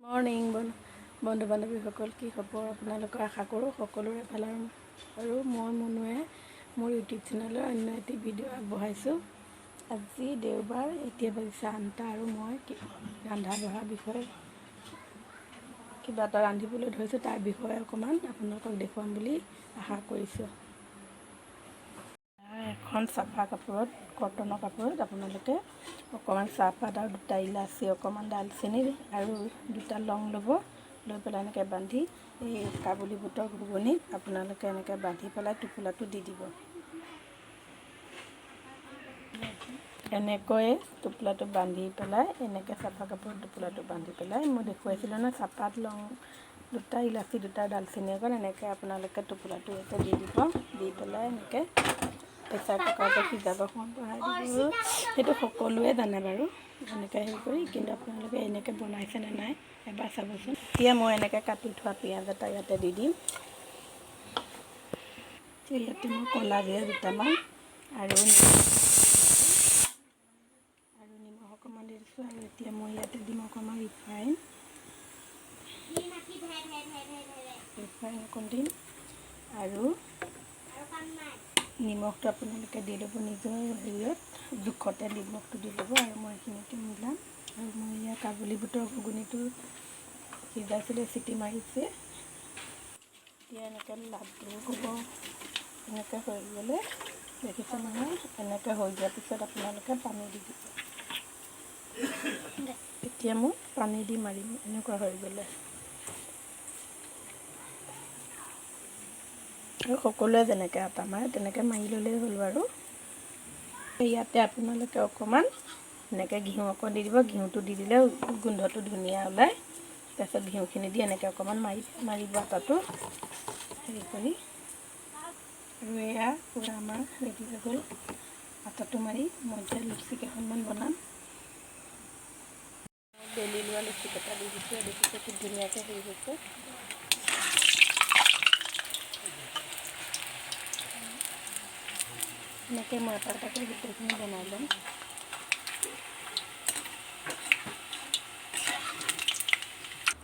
Morning বন্ধু বান্ধৱীসকল, কি খবৰ আপোনালোকৰ? আশা কৰোঁ সকলোৰে ভাল। আৰু মই মনুৱে মোৰ ইউটিউব চেনেলৰ অন্য এটি ভিডিঅ' আগবঢ়াইছোঁ। আজি দেওবাৰ, এতিয়া বাজিছে 8টা আৰু মই ৰন্ধা বঢ়াৰ বিষয়ে কিবা এটা ৰান্ধিবলৈ ধৰিছোঁ। তাৰ বিষয়ে অকণমান আপোনালোকক দেখুৱাম বুলি আশা কৰিছোঁ। এখন চাফা কাপোৰত, কটনৰ কাপোৰত আপোনালোকে অকণমান চাহপাত আৰু 2টা ইলাচি, অকণমান দালচেনি আৰু 2টা লং ল'ব। লৈ পেলাই এনেকৈ বান্ধি এই কাবুলী বুটৰ ঘুগুনিত আপোনালোকে এনেকৈ বান্ধি পেলাই টোপোলাটো দি দিব। এনেকৈয়ে টোপোলাটো বান্ধি পেলাই, এনেকৈ চাফা কাপোৰত টোপোলাটো বান্ধি পেলাই মই দেখুৱাইছিলোঁ নহয়, চাহপাত, লং 2টা ইলাচি, 2টা দালচেনি অকণ, এনেকৈ আপোনালোকে টোপোলাটো ইয়াতে দি দিব। দি পেলাই এনেকৈ প্ৰেছাৰ কুকাৰতে সিজাব বঢ়াই দিব। সেইটো সকলোৱে জানে বাৰু এনেকৈ হেৰি কৰি, কিন্তু আপোনালোকে এনেকৈ বনাইছেনে নাই এবাৰ চাবচোন। এতিয়া মই এনেকৈ কাটি থোৱা পিঁয়াজ এটা ইয়াতে দি দিম। ইয়াতে মই ক'লা জিৰা 2টামান আৰু নিমখ অকণমান দি দিছোঁ। আৰু এতিয়া মই ইয়াতে দিম অকণমান ৰিফাইন অকণ দিম। আৰু নিমখটো আপোনালোকে দি ল'ব নিজৰ হেৰিয়ত, জোখতে নিমখটো দি ল'ব। আৰু মই এইখিনিতে মিলাম। আৰু মই ইয়াৰ কাবুলী বুটৰ ঘুগুনিটো সিজাইছিলোঁ, চিটি মাৰিছে। এতিয়া এনেকৈ লাডু হ'ব। এনেকৈ হৈ গ'লে দেখিছে নহয়, এনেকৈ হৈ যোৱাৰ পিছত আপোনালোকে পানী দি দিব। এতিয়া মই পানী দি মাৰিম এনেকুৱা হৈ গ'লে। আৰু সকলোৱে যেনেকৈ আটা মাৰে তেনেকৈ মাৰি ল'লেই হ'ল বাৰু। ইয়াতে আপোনালোকে অকণমান এনেকৈ ঘিউ অকণ দি দিব। ঘিউটো দি দিলে গোন্ধটো ধুনীয়া ওলায়। তাৰপিছত ঘিউখিনি দি এনেকৈ অকণমান মাৰিব আটাটো হেৰি কৰি। আৰু এয়া পূৰা আমাৰ ৰেডি হৈ গ'ল। আটাটো মাৰি মই এতিয়া লুচি কেইখনমান বনাম। বেলি লোৱা লুচি কেইটা দি দিছোঁ। দেখিছে কি ধুনীয়াকৈ হেৰি হৈছে। এনেকৈ মই এটা এটাকৈ গোটেইখিনি বনাই ল'ম।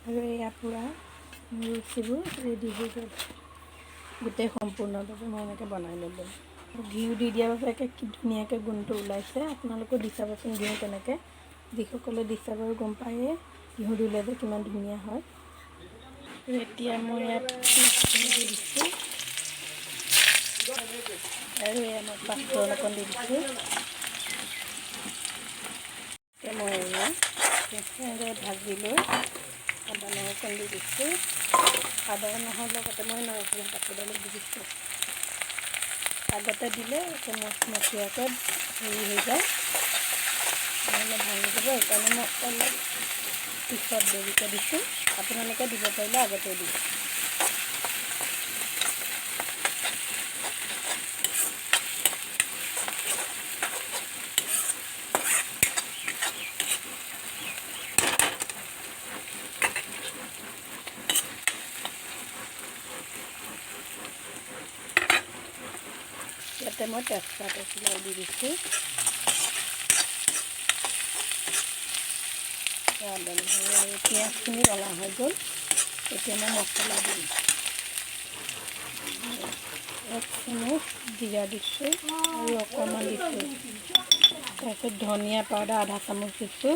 আৰু এয়া পূৰা লুচিবোৰ ৰেডি হৈ গ'ল। গোটেই সম্পূৰ্ণভাৱে মই এনেকৈ বনাই ল'লোঁ। ঘিউ দি দিয়াৰ বাবে কি ধুনীয়াকৈ গোন্ধটো ওলাইছে। আপোনালোকেও দি চাবচোন ঘিউ কেনেকৈ। যিসকলে দিছে বাৰু গম পায়েই ঘিউ দিলে যে কিমান ধুনীয়া হয়। এতিয়া মই ইয়াত দি দিছোঁ। আৰু এয়া মই পাঁচফোৰণ অকণ দি দিছোঁ। এতিয়া মই এয়া ভাজি লৈ আদা নহৰু দি দিছোঁ। আদা নহৰুৰ লগতে মই নৰসিংহ পাতকেইডালো দি দিছোঁ। আগতে দিলে একে মচমচীয়াকৈ হেৰি হৈ যায়, নহ'লে ভাঙি যাব। সেইকাৰণে মই অলপ পিছত দেৰিকৈ দিছোঁ। আপোনালোকে দিব পাৰিলে আগতে দিব। ইয়াতে মই তেজপাত এখিলাও দি দিছোঁ। আদা নহৰু আৰু পিঁয়াজখিনি ৰঙা হৈ গ'ল। এতিয়া মই মছলা দিম। 1 চামুচ জিৰা দিছোঁ আৰু অকণমান দিছোঁ। তাৰপিছত ধনিয়া পাউডাৰ আধা চামুচ দিছোঁ।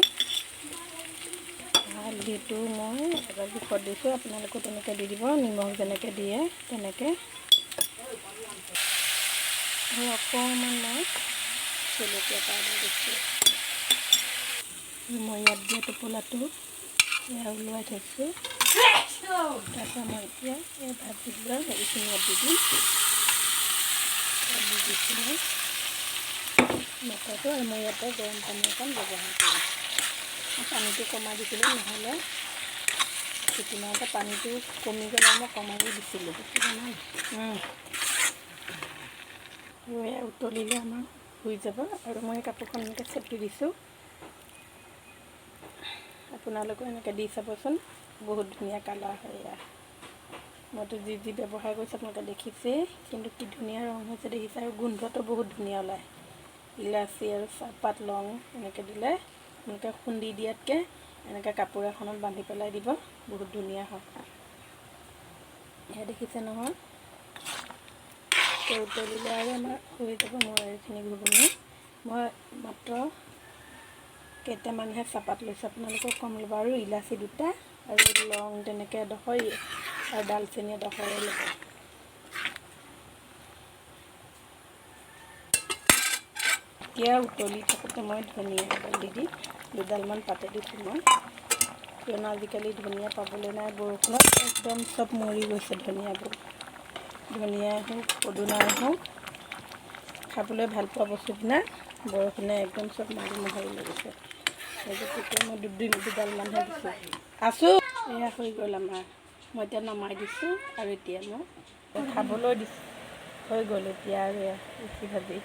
হালধিটো মই এটা জোখত দিছোঁ। আপোনালোকেও তেনেকৈ দি দিব। নিমখ যেনেকৈ দিয়ে তেনেকৈ। আৰু অকণমান মই জলকীয়া পাউডাৰ দিছোঁ। মই ইয়াত দিয়া টোপোলাটো এয়া ওলোৱাই থৈছোঁ। তাৰপৰা মই এতিয়া এই ভাজি লোৱা হেৰিখিনি ইয়াত দি দিম। দি দিছোঁ মই মটৰটো। আৰু মই ইয়াতে গৰম পানী অকণ ব্যৱহাৰ কৰিম। পানীটো কমাই দিছিলোঁ, নহ'লে চিটি মাৰোঁতে পানীটো কমি গ'লে মই কমাই দিছিলোঁ। আৰু এয়া উতলিলে আমাৰ হৈ যাব। আৰু মই কাপোৰখন এনেকৈ চেপি দিছোঁ। আপোনালোকেও এনেকৈ দি চাবচোন, বহুত ধুনীয়া কালাৰ হয়। এয়া মইতো যি ব্যৱহাৰ কৰিছোঁ আপোনালোকে দেখিছেই, কিন্তু কি ধুনীয়া ৰং হৈছে দেখিছে। আৰু গোন্ধটো বহুত ধুনীয়া ওলায়। ইলাচি আৰু চাহপাত, লং এনেকৈ দিলে আপোনালোকে খুন্দি দিয়াতকৈ এনেকৈ কাপোৰ এখনত বান্ধি পেলাই দিব, বহুত ধুনীয়া হয়। এয়া দেখিছে নহয়, উতলিলে আৰু আমাৰ হৈ যাব মোৰ এইখিনি ঘুগুনি। মই মাত্ৰ কেইটামানহে চাহপাত লৈছোঁ, আপোনালোকক কম ল'ব। আৰু ইলাচি 2টা আৰু লং তেনেকৈ এডোখৰ আৰু ডালচেনি এডোখৰ ল'ব। এতিয়া উতলি থাকোঁতে মই ধনিয়া এডাল দি 2ডালমান পাতে দিছোঁ মই, কিয়নো আজিকালি ধনিয়া পাবলৈ নাই, বৰষুণত একদম চব মৰি গৈছে ধনিয়াবোৰ। ধনিয়াই হওক পদুনাই হওক, খাবলৈ ভাল পোৱা বস্তুবিলাক বৰষুণে একদম চব মাৰি মোহাৰি লৈ গৈছে। সেই গতিকে মই 2ডালমানহে দিছোঁ। আছোঁ এয়া হৈ গ'ল আমাৰ। মই এতিয়া নমাই দিছোঁ আৰু এতিয়া মই খাবলৈ দিছোঁ। হৈ গ'ল এতিয়া আৰু এয়া ৰুটি ভাজি।